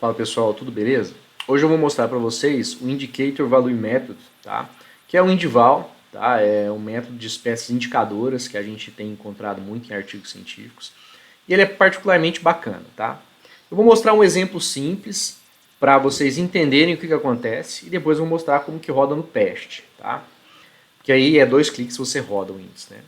Fala pessoal, tudo beleza? Hoje eu vou mostrar para vocês o Indicator Value Method, tá? Que é um indival, tá? É um método de espécies indicadoras que a gente tem encontrado muito em artigos científicos. E ele é particularmente bacana, tá? Eu vou mostrar um exemplo simples para vocês entenderem o que acontece e depois eu vou mostrar como que roda no teste, tá? Que aí é 2 cliques você roda o índice, né?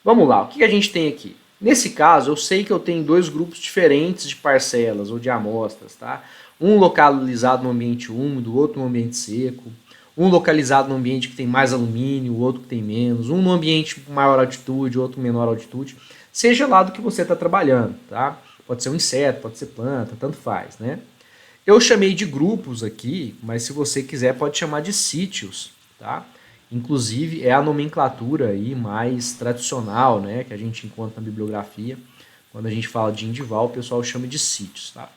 Vamos lá, o que a gente tem aqui? Nesse caso, eu sei que eu tenho dois grupos diferentes de parcelas ou de amostras, tá? Um localizado no ambiente úmido, outro no ambiente seco. Um localizado no ambiente que tem mais alumínio, o outro que tem menos. Um no ambiente com maior altitude, outro menor altitude. Seja lá do que você está trabalhando, tá? Pode ser um inseto, pode ser planta, tanto faz, né? Eu chamei de grupos aqui, mas se você quiser pode chamar de sítios, tá? Inclusive é a nomenclatura aí mais tradicional, né, que a gente encontra na bibliografia. Quando a gente fala de indival, o pessoal chama de sítios, tá?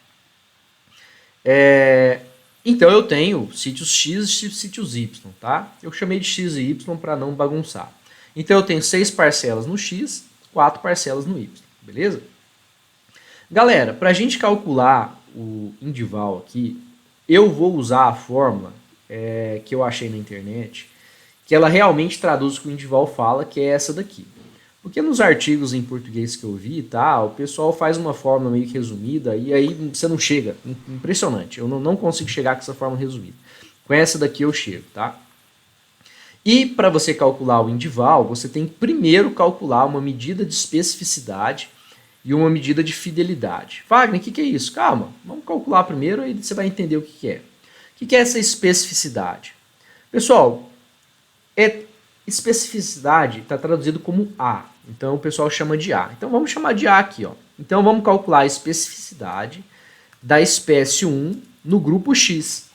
Então eu tenho sítios X e sítios Y, tá? Eu chamei de X e Y para não bagunçar. Então eu tenho 6 parcelas no X, 4 parcelas no Y, beleza? Galera, para a gente calcular o indival aqui, eu vou usar a fórmula que eu achei na internet, que ela realmente traduz o que o indival fala, que é essa daqui. Porque nos artigos em português que eu vi, tá, o pessoal faz uma fórmula meio que resumida e aí você não chega. Impressionante. Eu não consigo chegar com essa fórmula resumida. Com essa daqui eu chego, tá? E para você calcular o indival, você tem que primeiro calcular uma medida de especificidade e uma medida de fidelidade. Wagner, o que é isso? Calma, vamos calcular primeiro e você vai entender o que é. O que é essa especificidade? Pessoal, especificidade está traduzido como A. Então o pessoal chama de A. Então vamos chamar de A aqui. Ó. Então vamos calcular a especificidade da espécie 1 no grupo X.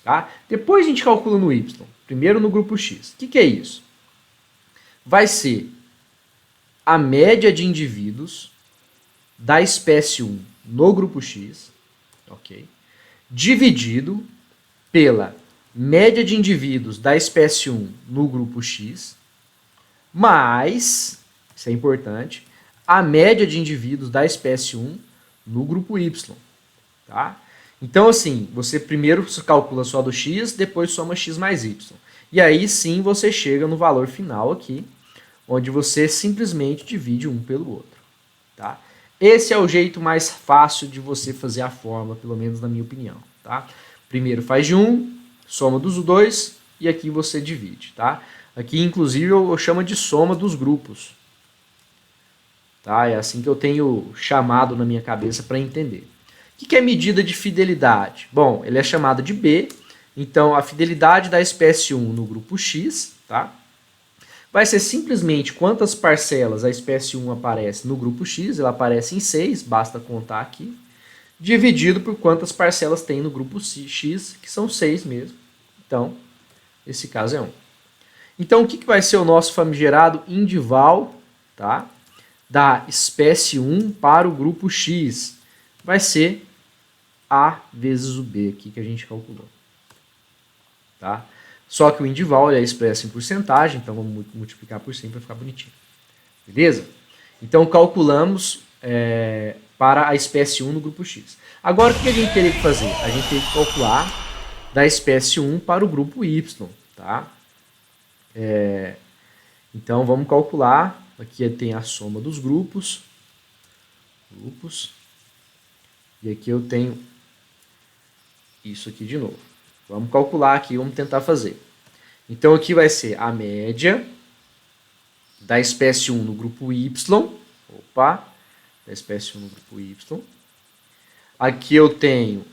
Tá? Depois a gente calcula no Y. Primeiro no grupo X. O que é isso? Vai ser a média de indivíduos da espécie 1 no grupo X, ok? Dividido pela média de indivíduos da espécie 1 no grupo X, mais, isso é importante, a média de indivíduos da espécie 1 no grupo Y. Tá? Então, assim, você primeiro calcula só do X, depois soma X mais Y. E aí sim você chega no valor final aqui, onde você simplesmente divide um pelo outro. Tá? Esse é o jeito mais fácil de você fazer a fórmula, pelo menos na minha opinião. Tá? Primeiro faz de um, soma dos dois e aqui você divide. Tá? Aqui, inclusive, eu chamo de soma dos grupos. Tá? É assim que eu tenho chamado na minha cabeça para entender. O que é medida de fidelidade? Bom, ele é chamado de B, então a fidelidade da espécie 1 no grupo X, tá? Vai ser simplesmente quantas parcelas a espécie 1 aparece no grupo X, ela aparece em 6, basta contar aqui, dividido por quantas parcelas tem no grupo X, que são 6 mesmo. Então, esse caso é 1. Então, o que vai ser o nosso famigerado indival, tá? Da espécie 1 para o grupo X? Vai ser A vezes o B aqui que a gente calculou. Tá? Só que o indival é expresso em porcentagem, então vamos multiplicar por 100 para ficar bonitinho. Beleza? Então calculamos para a espécie 1 no grupo X. Agora o que a gente teria que fazer? A gente teria que calcular da espécie 1 para o grupo Y. Tá? Então vamos calcular. Aqui tem a soma dos grupos. E aqui eu tenho isso aqui de novo. Vamos calcular aqui, vamos tentar fazer. Então aqui vai ser a média da espécie 1 no grupo Y. Opa, da espécie 1 no grupo Y. Aqui eu tenho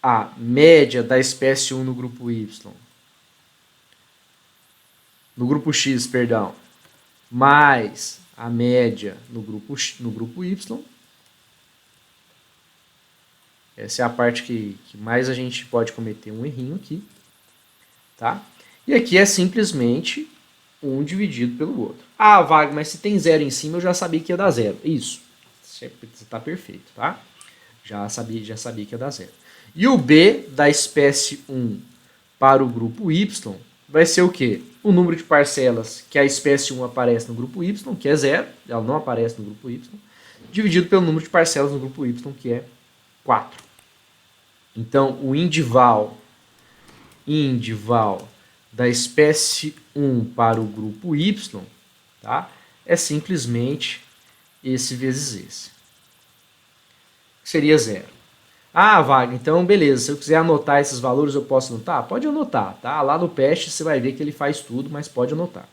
a média da espécie 1 no grupo Y. No grupo X, perdão. Mais a média no grupo Y. Essa é a parte que mais a gente pode cometer um errinho aqui. Tá? E aqui é simplesmente um dividido pelo outro. Ah, Wagner, mas se tem zero em cima, eu já sabia que ia dar zero. Isso. Você está perfeito, tá? Já sabia que ia dar zero. E o B da espécie 1 para o grupo Y vai ser o quê? O número de parcelas que a espécie 1 aparece no grupo Y, que é zero, ela não aparece no grupo Y, dividido pelo número de parcelas no grupo Y, que é 4. Então, o indival da espécie 1 para o grupo Y, tá? É simplesmente esse vezes esse. Que seria 0. Ah, Wagner, então beleza, se eu quiser anotar esses valores, eu posso anotar? Pode anotar, tá? Lá no PEST você vai ver que ele faz tudo, mas pode anotar.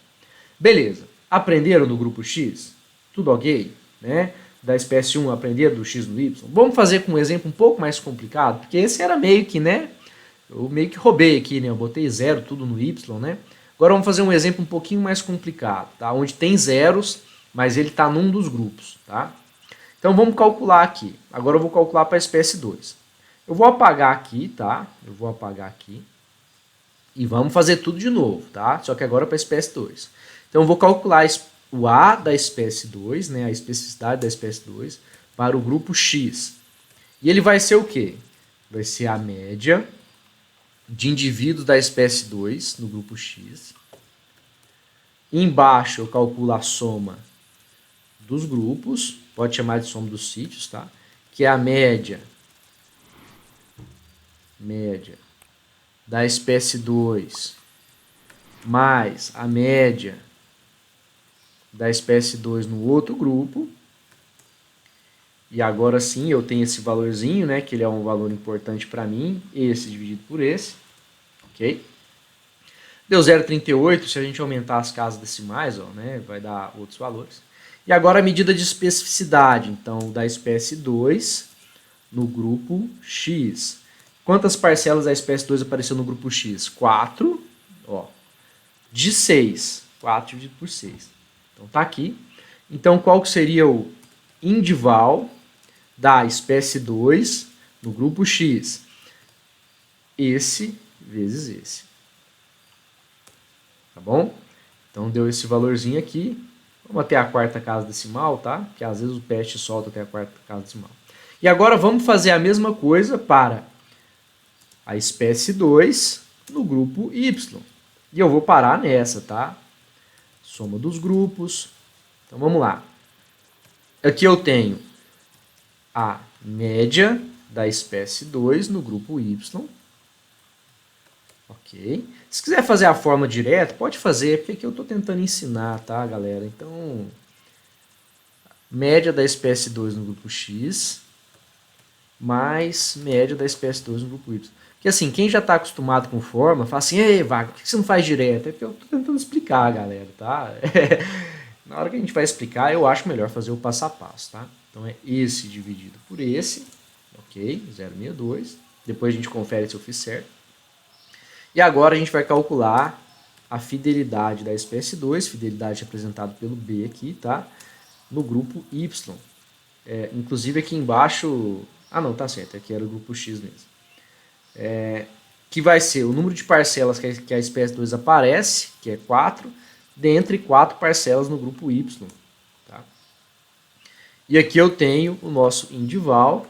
Beleza, aprenderam do grupo X? Tudo ok? Né? Da espécie 1 aprender do X no Y? Vamos fazer com um exemplo um pouco mais complicado, porque esse era meio que, né? Eu meio que roubei aqui, né? Eu botei 0 tudo no Y, né? Agora vamos fazer um exemplo um pouquinho mais complicado, tá? Onde tem zeros, mas ele está num dos grupos, tá? Então vamos calcular aqui. Agora eu vou calcular para a espécie 2. Eu vou apagar aqui, tá? Eu vou apagar aqui. E vamos fazer tudo de novo, tá? Só que agora para a espécie 2. Então eu vou calcular o A da espécie 2, né? A especificidade da espécie 2, para o grupo X. E ele vai ser o quê? Vai ser a média de indivíduos da espécie 2 no grupo X. Embaixo eu calculo a soma dos grupos, pode chamar de soma dos sítios, tá? Que é a média da espécie 2 mais a média da espécie 2 no outro grupo. E agora sim eu tenho esse valorzinho, né, que ele é um valor importante para mim, esse dividido por esse, ok? Deu 0,38, se a gente aumentar as casas decimais, ó, né, vai dar outros valores. E agora a medida de especificidade, então, da espécie 2 no grupo X. Quantas parcelas da espécie 2 apareceu no grupo X? 4, ó, de 6. 4 dividido por 6. Então tá aqui. Então qual que seria o indival da espécie 2 no grupo X? Esse vezes esse. Tá bom? Então deu esse valorzinho aqui. Vamos até a quarta casa decimal, tá? Porque às vezes o PEST solta até a quarta casa decimal. E agora vamos fazer a mesma coisa para a espécie 2 no grupo Y. E eu vou parar nessa, tá? Soma dos grupos. Então vamos lá. Aqui eu tenho a média da espécie 2 no grupo Y. Ok. Se quiser fazer a forma direta, pode fazer, porque aqui eu estou tentando ensinar, tá, galera? Então, média da espécie 2 no grupo X mais média da espécie 2 no grupo Y. Porque assim, quem já está acostumado com forma, fala assim, ei, Wagner, por que você não faz direto? É porque eu estou tentando explicar, galera, tá? Na hora que a gente vai explicar, eu acho melhor fazer o passo a passo, tá? Então é esse dividido por esse, ok? 0,62. Depois a gente confere se eu fiz certo. E agora a gente vai calcular a fidelidade da espécie 2, fidelidade representada pelo B aqui, tá? No grupo Y. Inclusive aqui embaixo... Ah, não, tá certo, aqui era o grupo X mesmo. Que vai ser o número de parcelas que a espécie 2 aparece, que é 4, dentre 4 parcelas no grupo Y. Tá? E aqui eu tenho o nosso indival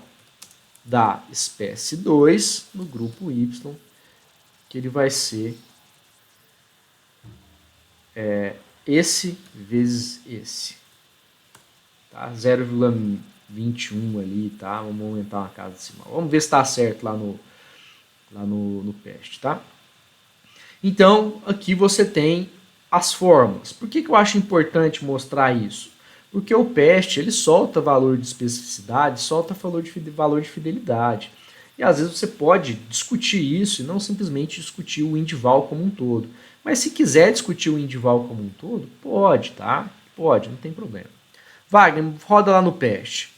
da espécie 2 no grupo Y, que ele vai ser esse vezes esse. Tá? 0,21 ali, tá? Vamos aumentar uma casa decimal. Vamos ver se está certo lá no PEST, tá? Então, aqui você tem as fórmulas. Por que eu acho importante mostrar isso? Porque o PEST, ele solta valor de especificidade, solta valor de fidelidade. E às vezes você pode discutir isso e não simplesmente discutir o indival como um todo. Mas se quiser discutir o indival como um todo, pode, tá? Pode, não tem problema. Wagner, roda lá no PEST.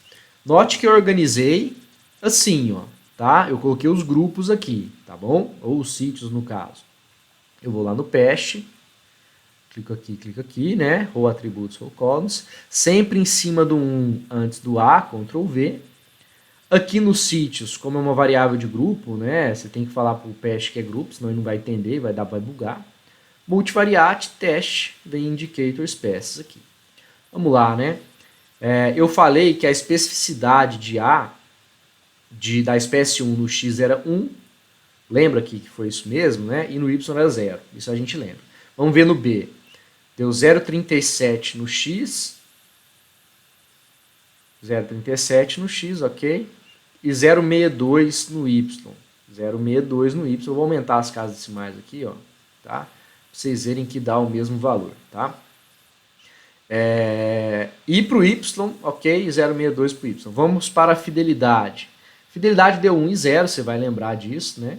Note que eu organizei assim, ó, tá? Eu coloquei os grupos aqui, tá bom? Ou os sítios, no caso. Eu vou lá no PEST, clico aqui, né? Ou atributos, ou columns. Sempre em cima do 1 antes do A, Ctrl V. Aqui nos sítios, como é uma variável de grupo, né? Você tem que falar para o PEST que é grupo, senão ele não vai entender, vai bugar. Multivariate, teste, vem indicator species aqui. Vamos lá, né? Eu falei que a especificidade de A, da espécie 1 no X era 1. Lembra aqui que foi isso mesmo, né? E no Y era 0. Isso a gente lembra. Vamos ver no B. Deu 0,37 no X. 0,37 no X, ok? e 0,62 no Y. 0,62 no Y. Eu vou aumentar as casas decimais aqui, ó, tá? Pra vocês verem que dá o mesmo valor, tá? E para o Y, ok, 0,62 para o Y. Vamos para a fidelidade. Fidelidade deu 1 e 0, você vai lembrar disso, né?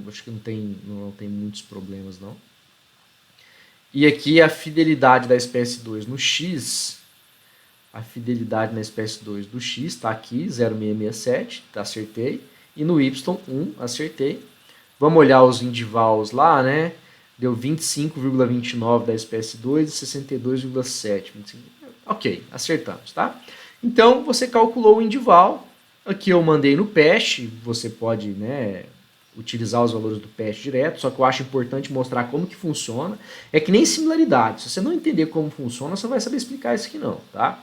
Acho que não tem muitos problemas, não. E aqui a fidelidade da espécie 2 no X. A fidelidade na espécie 2 do X está aqui, 0,667, tá, acertei. E no Y, 1, acertei. Vamos olhar os indivals lá, né? Deu 25,29 da espécie 2 e 62,7. Ok, acertamos, tá? Então, você calculou o indival. Aqui eu mandei no PEST, você pode, né, utilizar os valores do PEST direto, só que eu acho importante mostrar como que funciona. É que nem similaridade. Se você não entender como funciona, você vai saber explicar isso aqui não, tá?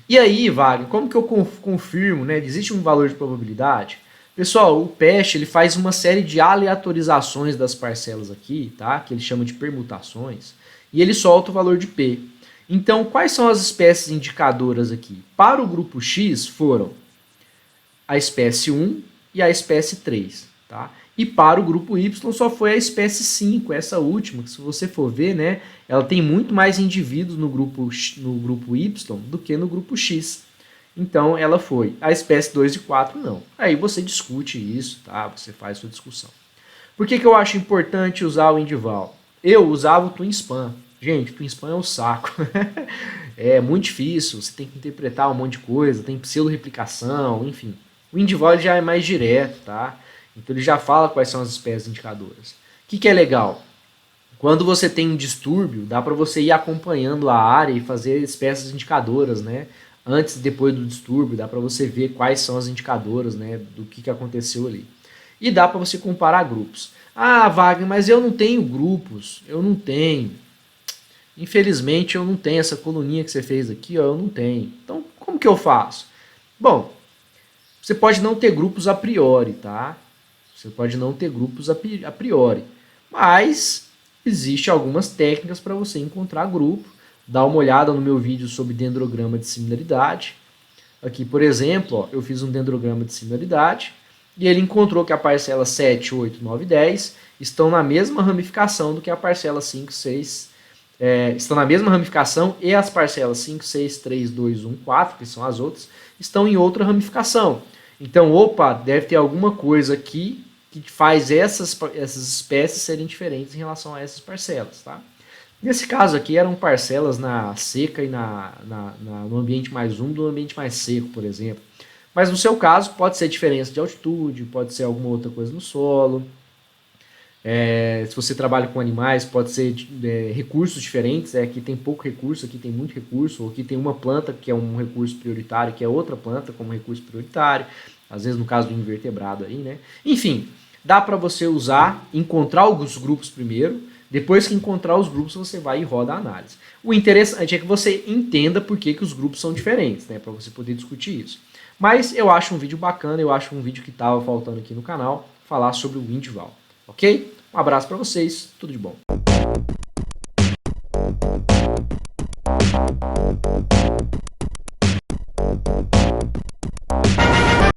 E aí, Wagner, como que eu confirmo, né? Existe um valor de probabilidade? Pessoal, o PEST ele faz uma série de aleatorizações das parcelas aqui, tá? Que ele chama de permutações, e ele solta o valor de P. Então, quais são as espécies indicadoras aqui? Para o grupo X foram a espécie 1 e a espécie 3, tá? E para o grupo Y só foi a espécie 5, essa última, que se você for ver, né, ela tem muito mais indivíduos no grupo Y do que no grupo X. Então, ela foi. A espécie 2 e 4, não. Aí você discute isso, tá? Você faz sua discussão. Por que eu acho importante usar o indival? Eu usava o TwinSpan. Gente, o TwinSpan é um saco. É muito difícil, você tem que interpretar um monte de coisa, tem pseudo-replicação, enfim. O indival ele já é mais direto, tá? Então ele já fala quais são as espécies indicadoras. O que é legal? Quando você tem um distúrbio, dá para você ir acompanhando a área e fazer espécies indicadoras, né? Antes e depois do distúrbio, dá para você ver quais são as indicadoras, né, do que aconteceu ali. E dá para você comparar grupos. Ah, Wagner, mas eu não tenho grupos, eu não tenho. Infelizmente eu não tenho essa coluninha que você fez aqui, ó, eu não tenho. Então, como que eu faço? Bom, você pode não ter grupos a priori, tá? Você pode não ter grupos a priori, mas existe algumas técnicas para você encontrar grupo. Dá uma olhada no meu vídeo sobre dendrograma de similaridade. Aqui, por exemplo, ó, eu fiz um dendrograma de similaridade e ele encontrou que a parcela 7, 8, 9 e 10 estão na mesma ramificação do que a parcela 5, 6. Estão na mesma ramificação e as parcelas 5, 6, 3, 2, 1, 4, que são as outras, estão em outra ramificação. Então, opa, deve ter alguma coisa aqui que faz essas espécies serem diferentes em relação a essas parcelas, tá? Nesse caso aqui eram parcelas na seca e no ambiente mais úmido no ambiente mais seco, por exemplo. Mas no seu caso pode ser diferença de altitude, pode ser alguma outra coisa no solo. Se você trabalha com animais, pode ser recursos diferentes. Aqui tem pouco recurso, aqui tem muito recurso. Ou aqui tem uma planta que é um recurso prioritário, que é outra planta como recurso prioritário. Às vezes no caso do invertebrado aí, né? Enfim, dá para você usar, encontrar os grupos primeiro. Depois que encontrar os grupos, você vai e roda a análise. O interessante é que você entenda por que os grupos são diferentes, né? Para você poder discutir isso. Mas eu acho um vídeo bacana, eu acho um vídeo que estava faltando aqui no canal, falar sobre o indival. Ok? Um abraço para vocês, tudo de bom.